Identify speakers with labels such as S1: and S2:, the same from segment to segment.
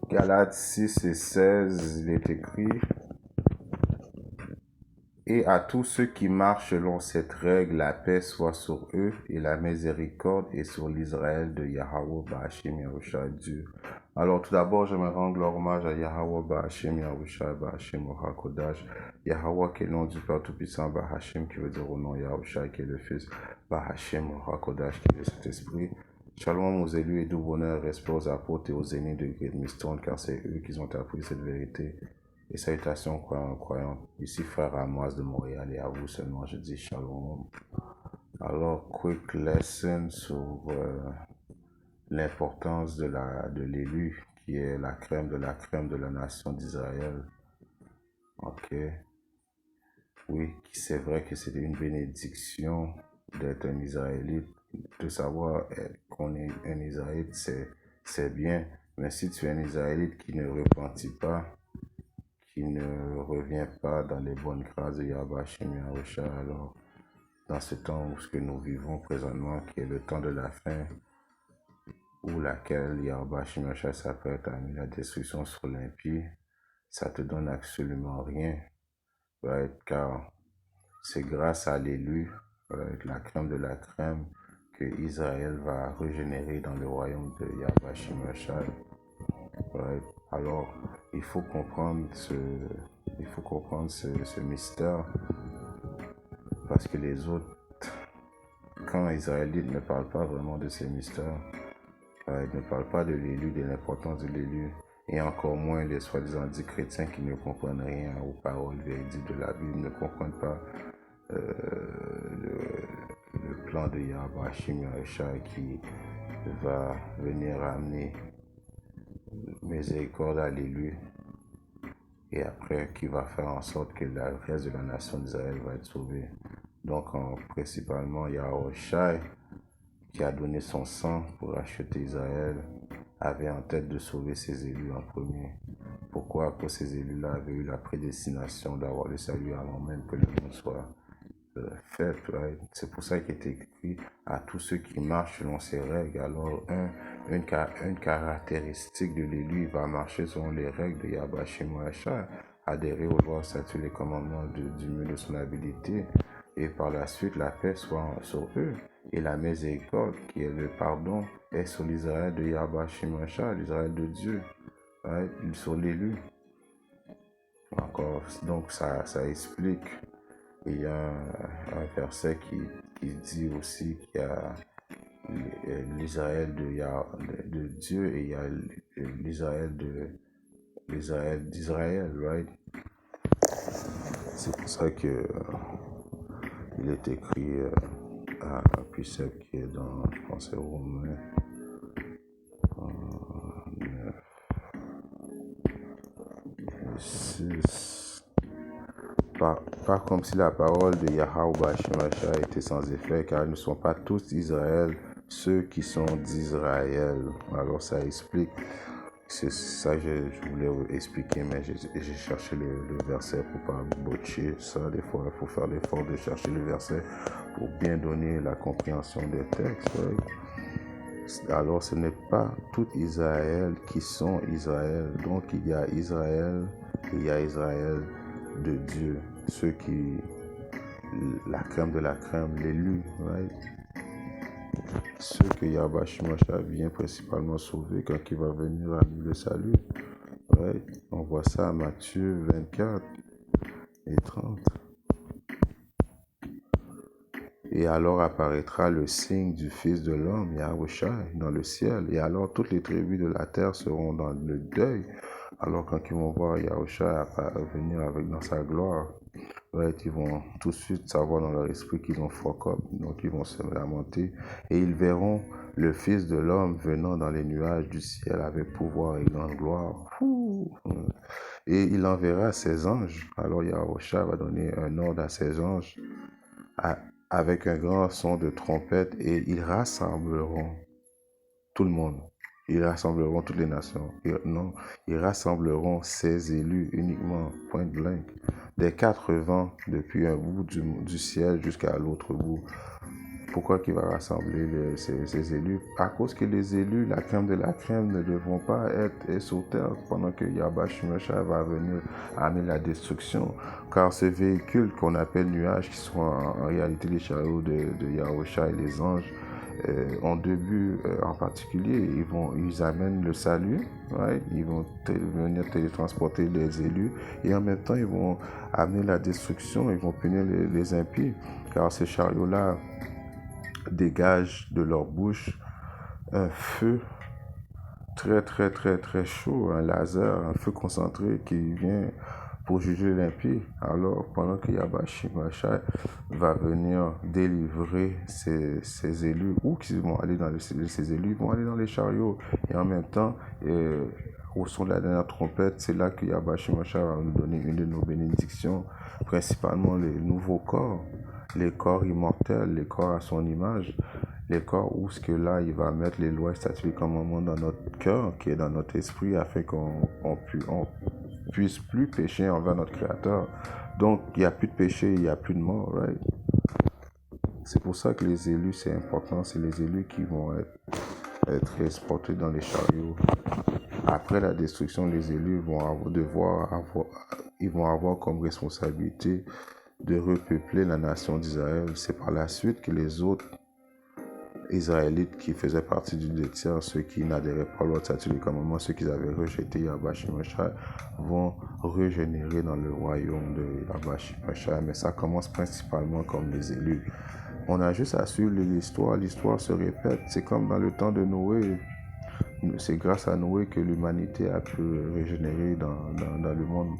S1: Galates 6 et 16, il est écrit: Et à tous ceux qui marchent selon cette règle, la paix soit sur eux et la miséricorde et sur l'Israël de Yahweh Ba'Hashem Yahushua Dieu. Alors tout d'abord, j'aimerais rendre hommage à Yahweh Ba'Hashem Yahushua Ba'Hashem Kodash. Yahweh qui est le nom du Père Tout-Puissant, Ba'Hashem qui veut dire au nom Yahushua qui est le Fils, Ba'Hashem Kodash qui est le Saint-Esprit. Shalom aux élus et doux bonheur, respect aux apôtres et aux aînés de Great Millstone, car c'est eux qui ont appris cette vérité. Et salutations croyants. Ici frère Amos de Montréal et à vous seulement je dis shalom. Alors, quick lesson sur l'importance de l'élu qui est la crème de la nation d'Israël. Ok. Oui, c'est vrai que c'est une bénédiction d'être un Israélite. De savoir qu'on est un Israélite, c'est bien. Mais si tu es un Israélite qui ne repentit pas, qui ne revient pas dans les bonnes grâces de Yahweh Shem Yahushua, alors dans ce temps où ce que nous vivons présentement, qui est le temps de la fin, où laquelle Yahweh Shem Yahushua s'apprête à mettre la destruction sur l'impie, ça te donne absolument rien, right? Car c'est grâce à l'élu, right, la crème de la crème, que Israël va régénérer dans le royaume de Yahweh Shem Yahushua. Right? Alors, il faut comprendre ce mystère, parce que les autres, quand les Israélites ne parlent pas vraiment de ces mystères, ils ne parlent pas de l'élu, de l'importance de l'élu, et encore moins les soi-disant dits chrétiens qui ne comprennent rien aux paroles véridiques de la Bible, ne comprennent pas le plan de Yahweh Shem Yahushua qui va venir amener miséricorde à l'élu, et après qui va faire en sorte que le reste de la nation d'Israël va être sauvé. Donc principalement Yahushua, qui a donné son sang pour acheter Israël, avait en tête de sauver ses élus en premier. Pourquoi? Parce que ces élus-là avaient eu la prédestination d'avoir le salut avant même que le monde soit fait. Right? C'est pour ça qu'il est écrit à tous ceux qui marchent selon ses règles. Alors une caractéristique de l'élu, il va marcher selon les règles de Yahweh Shem Yahushua, adhérer aux lois, statuts, les commandements du mieux de son habilité, et par la suite la paix soit sur eux, et la miséricorde, qui est le pardon, est sur l'Israël de Yahweh Shem Yahushua, l'Israël de Dieu, right? Sur l'élu. Encore, donc ça explique. Il y a un verset qui dit aussi qu'il y a l'Israël de Dieu et il y a l'Israël d'Israël, right? C'est pour ça que il est écrit à un précepte qui est dans, je pense, Romains 9, 6. Pas comme si la parole de Yahweh Shemashah était sans effet, car ils ne sont pas tous d'Israël, ceux qui sont d'Israël. Alors ça explique, c'est ça que je voulais vous expliquer, mais j'ai cherché le verset pour pas botcher ça. Des fois, il faut faire l'effort de chercher le verset pour bien donner la compréhension des textes. Ouais. Alors ce n'est pas tout Israël qui sont Israël. Donc il y a Israël et il y a Israël de Dieu, ceux qui, la crème de la crème, l'élu, right? Ceux que Yahweh Shemashah vient principalement sauver quand il va venir amener le salut, right? On voit ça à Matthieu 24 et 30. Et alors apparaîtra le signe du Fils de l'homme, Yahushua, dans le ciel. Et alors toutes les tribus de la terre seront dans le deuil. Alors quand ils vont voir Yahushua venir dans sa gloire, right, ils vont tout de suite savoir dans leur esprit qu'ils ont fuck up. Donc ils vont se lamenter. Et ils verront le Fils de l'homme venant dans les nuages du ciel avec pouvoir et grande gloire. Et il enverra ses anges. Alors Yahushua va donner un ordre à ses anges avec un grand son de trompette, et ils rassembleront tout le monde. Ils rassembleront toutes les nations. Ils rassembleront ses élus uniquement, point blank, des 4 vents, depuis un bout du ciel jusqu'à l'autre bout. Pourquoi qu'il va rassembler ces élus? À cause que les élus, la crème de la crème, ne devront pas être sur terre pendant que Yahweh Shemashah va venir amener la destruction. Car ces véhicules qu'on appelle nuages, qui sont en réalité les chariots de Yahusha et les anges, en deux buts en particulier. Ils amènent le salut, right? Ils vont venir télétransporter les élus et en même temps, ils vont amener la destruction, ils vont punir les impies. Car ces chariots-là dégagent de leur bouche un feu très, très, très, très chaud, un laser, un feu concentré qui vient pour juger l'impie. Alors, pendant que Yahweh Shemashah va venir délivrer ces élus, ou qu'ils vont aller dans ces élus, vont aller dans les chariots. Et en même temps, au son de la dernière trompette, c'est là que Yahweh Shemashah va nous donner une de nos bénédictions, principalement les nouveaux corps, les corps immortels, les corps à son image, les corps où ce que là, il va mettre les lois, statuts et commandements dans notre cœur, qui est dans notre esprit, afin qu'on puisse plus pécher envers notre Créateur. Donc, il n'y a plus de péché, il n'y a plus de mort, right? C'est pour ça que les élus, c'est important. C'est les élus qui vont être transportés dans les chariots. Après la destruction, les élus vont ils vont avoir comme responsabilité de repeupler la nation d'Israël. C'est par la suite que les autres Israélites qui faisaient partie du 2 tiers, ceux qui n'adhéraient pas à l'ordre statut du commandement, ceux qui avaient rejeté Yahweh Shemashah, vont régénérer dans le royaume de Yahweh Shemashah. Mais ça commence principalement comme les élus. On a juste à suivre l'histoire. L'histoire se répète. C'est comme dans le temps de Noé. C'est grâce à Noé que l'humanité a pu régénérer dans le monde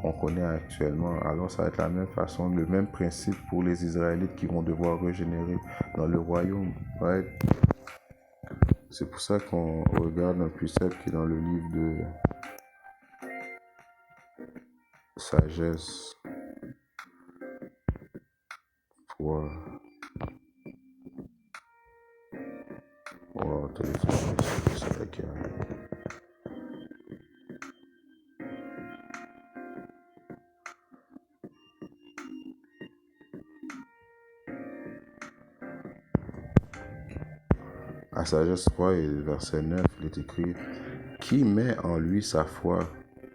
S1: qu'on connaît actuellement. Alors ça va être la même façon, le même principe pour les Israélites qui vont devoir régénérer dans le royaume. Right? C'est pour ça qu'on regarde un précepte qui est dans le livre de Sagesse 3. Oh, téléphone, c'est là qu'il y a. À Sagesse 3 et verset 9, il est écrit: qui met en lui sa foi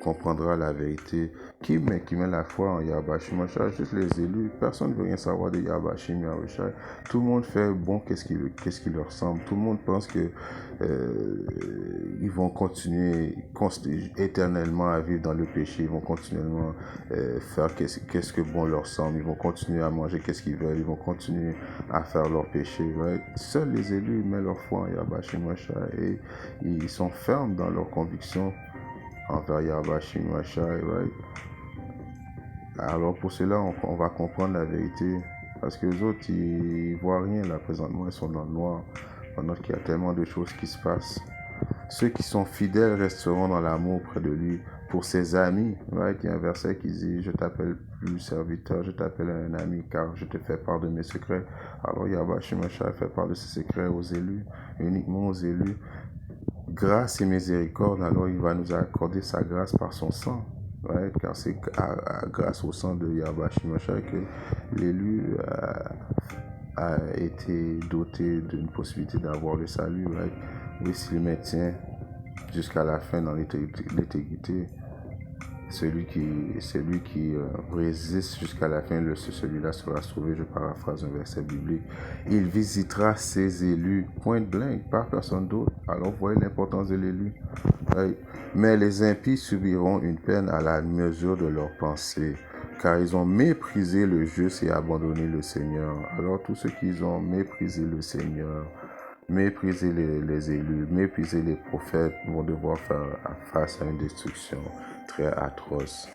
S1: comprendra la vérité. Qui met la foi en Yahweh Shemashah? Juste les élus. Personne ne veut rien savoir de Yahweh Shemashah. Tout le monde fait bon qu'est-ce qui leur semble. Tout le monde pense que ils vont continuer éternellement à vivre dans le péché. Ils vont continuellement faire qu'est-ce que bon leur semble. Ils vont continuer à manger qu'est-ce qu'ils veulent. Ils vont continuer à faire leur péché. Right? Seuls les élus mettent leur foi en Yahweh Shemashah et ils sont fermes dans leurs convictions envers Yahweh Shemashah. Right? Alors pour cela, on va comprendre la vérité. Parce que les autres, ils voient rien là présentement. Ils sont dans le noir. Pendant qu'il y a tellement de choses qui se passent. Ceux qui sont fidèles resteront dans l'amour près de lui. Pour ses amis, right? Il y a un verset qui dit: je t'appelle plus serviteur, je t'appelle un ami, car je te fais part de mes secrets. Alors Yahweh Shemashah fait part de ses secrets aux élus, uniquement aux élus. Grâce et miséricorde, alors il va nous accorder sa grâce par son sang. Right? Car c'est grâce au sang de Yahweh Shemashah que l'élu a été doté d'une possibilité d'avoir le salut. Right? Oui, s'il maintient jusqu'à la fin dans l'intégrité, celui qui résiste jusqu'à la fin, celui-là sera sauvé. Je paraphrase un verset biblique. Il visitera ses élus, point blank, pas personne d'autre. Alors, vous voyez l'importance de l'élu. Mais les impies subiront une peine à la mesure de leurs pensées, car ils ont méprisé le juste et abandonné le Seigneur. Alors, tous ceux qui ont méprisé le Seigneur, mépriser les élus, mépriser les prophètes, vont devoir faire face à une destruction très atroce.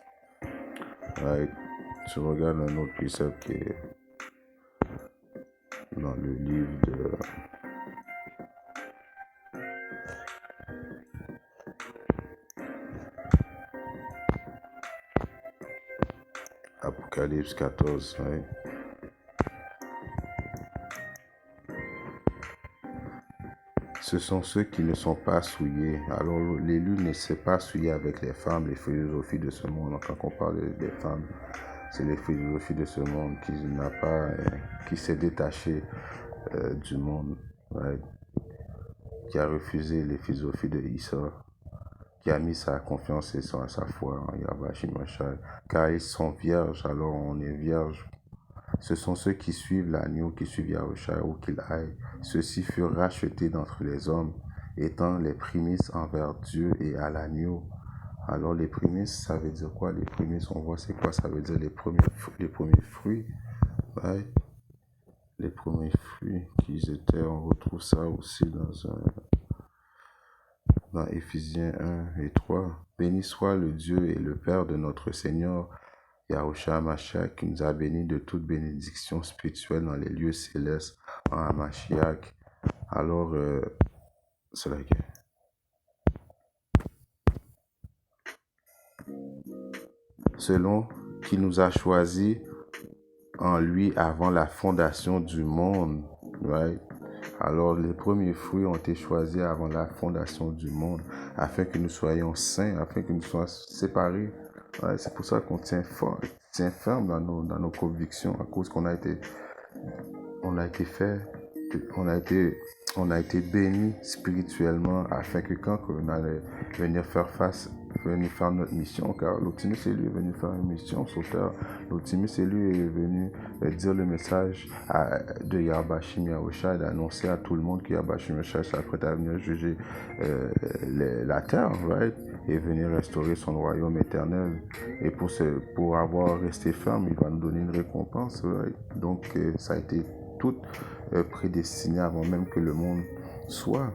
S1: Right. Tu regardes un autre précepte qui est dans le livre de Apocalypse 14. Right. Ce sont ceux qui ne sont pas souillés. Alors l'élu ne s'est pas souillé avec les femmes, les philosophies de ce monde. Quand on parle des femmes, c'est les philosophies de ce monde qui s'est détaché du monde, right? Qui a refusé les philosophies de Issa, qui a mis sa confiance et sa foi en Yahweh Shimashai. Car ils sont vierges, alors on est vierge. Ce sont ceux qui suivent l'agneau, qui suivent Yahushua où qu'il aille. Ceux-ci furent rachetés d'entre les hommes, étant les prémices envers Dieu et à l'agneau. Alors les prémices, ça veut dire quoi? Les prémices, on voit c'est quoi? Ça veut dire les premiers fruits. Right? Les premiers fruits qu'ils étaient, on retrouve ça aussi dans Éphésiens 1 et 3. Béni soit le Dieu et le Père de notre Seigneur Yahushua Mashiach, qui nous a bénis de toute bénédiction spirituelle dans les lieux célestes en Hamashiach. Alors, c'est la guerre. Selon qui nous a choisis en lui avant la fondation du monde, right? Alors, les premiers fruits ont été choisis avant la fondation du monde, afin que nous soyons saints, afin que nous soyons séparés. Ouais, c'est pour ça qu'on tient fort, tient ferme dans nos convictions, à cause qu'on a été, on a été fait, on a été béni spirituellement, afin que quand on allait venir faire notre mission, car l'Optimus c'est lui est venu faire une mission sur terre. L'Optimus c'est lui est venu dire le message de Yahbashim Yahushua, d'annoncer à tout le monde que Yahbashim Yahushua s'apprête à venir juger la terre, right? Et venir restaurer son royaume éternel. Et pour avoir resté ferme, il va nous donner une récompense, right? Donc ça a été tout prédestiné avant même que le monde soit.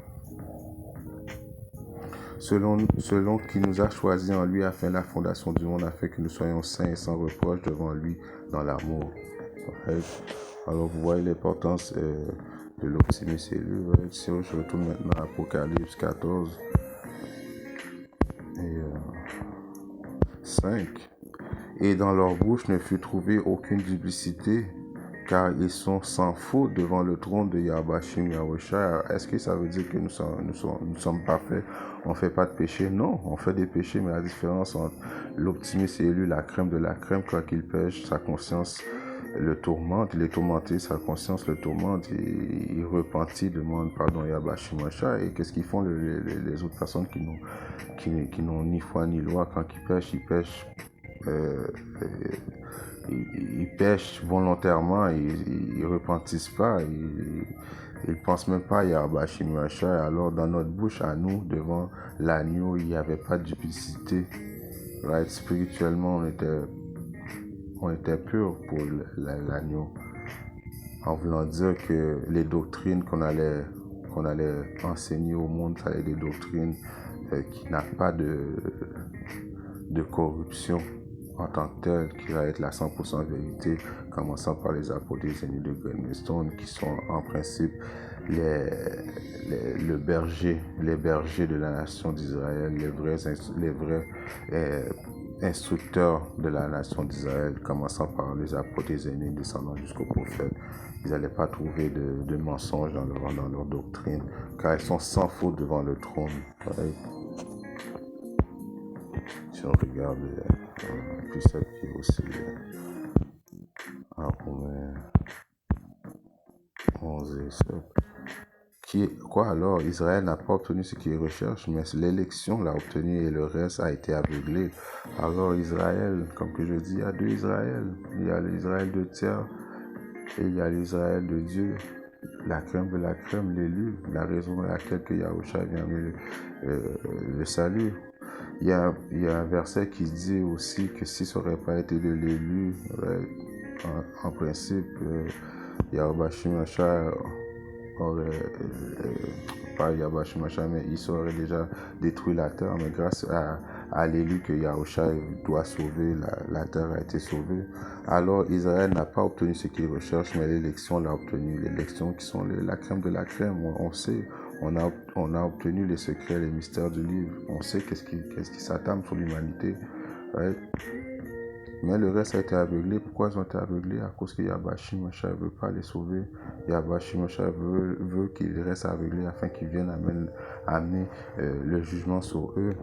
S1: Selon qui nous a choisis en lui afin la fondation du monde, afin que nous soyons saints et sans reproche devant lui dans l'amour. Right? Alors vous voyez l'importance de l'Optimus et lui. Right? Si je retourne maintenant à Apocalypse 14 et 5. Et dans leur bouche ne fut trouvée aucune duplicité, car ils sont sans faute devant le trône de Yahbashim Yahushua. Est-ce que ça veut dire que nous sommes parfaits? On ne fait pas de péché? Non, on fait des péchés, mais la différence entre l'Optimus et lui, la crème de la crème, quand il pêche, sa conscience le tourmente, il est tourmenté, sa conscience le tourmente, il repentit, demande pardon à Yahbashim Yahushua. Et qu'est-ce qu'ils font les autres personnes qui n'ont ni foi ni loi? Quand ils pêchent, ils pêchent volontairement, ils ne repentissent pas, ils ne pensent même pas à Yahbashim Yahushua. Alors dans notre bouche, à nous, devant l'agneau, il n'y avait pas de duplicité. Right? Spirituellement, on était pur pour l'agneau. En voulant dire que les doctrines qu'on allait enseigner au monde, ça allait être des doctrines qui n'ont pas de corruption en tant que telle, qui va être la 100% vérité, commençant par les apôtres des ennemis de Greenstone, qui sont en principe les bergers de la nation d'Israël, les vrais instructeurs de la nation d'Israël, commençant par les apôtres des ennemis, descendant jusqu'aux prophètes. Ils n'allaient pas trouver de mensonges dans leur doctrine, car ils sont sans faute devant le trône. Ouais. Si on regarde puis ça qui est aussi en Romains 11 et 7. Quoi alors? Israël n'a pas obtenu ce qu'il recherche, mais l'élection l'a obtenu et le reste a été aveuglé. Alors Israël, comme que je dis, il y a deux Israël. Il y a l'Israël de terre et il y a l'Israël de Dieu. La crème de la crème, l'élu, la raison pour laquelle que Yahushua vient le salut. Il y a un verset qui dit aussi que si ça n'aurait pas été de l'élu, en principe, Yahbashim Yahushua aurait, pas Yahbashim Yahushua, mais il aurait déjà détruit la terre, mais grâce à l'élu que Yahushua doit sauver, la terre a été sauvée. Alors Israël n'a pas obtenu ce qu'il recherche, mais l'élection l'a obtenu. L'élection qui sont la crème de la crème, on sait. On a obtenu les secrets, les mystères du livre. On sait qu'est-ce qui s'attame sur l'humanité. Right? Mais le reste a été aveuglé. Pourquoi ils ont été aveuglés? À cause que Yahbashim Yahushua ne veut pas les sauver. Yahbashim Yahushua veut qu'ils restent aveuglés afin qu'ils viennent amener le jugement sur eux.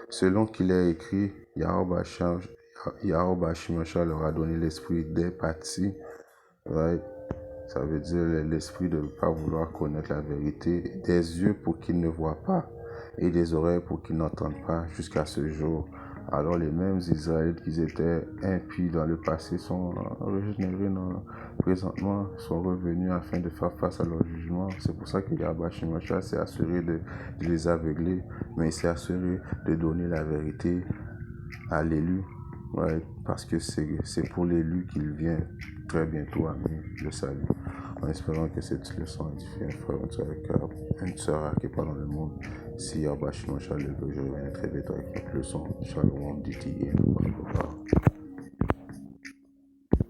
S1: Selon qu'il est écrit, Yahbashim Yahushua leur a donné l'esprit d'empathie. Right? Ça veut dire l'esprit de ne pas vouloir connaître la vérité, des yeux pour qu'ils ne voient pas et des oreilles pour qu'ils n'entendent pas jusqu'à ce jour. Alors les mêmes Israélites qui étaient impies dans le passé sont régénérés présentement, sont revenus afin de faire face à leur jugement. C'est pour ça que Yahweh Shemashah s'est assuré de les aveugler, mais il s'est assuré de donner la vérité à l'élu. Ouais, parce que c'est pour l'élu qu'il vient très bientôt amener le salut. En espérant que cette leçon édifie un frère, une sœur qui est pas dans le monde. Si Yahweh Shemashah le veut, je reviendrai très bientôt avec une leçon. Shalom, DTI.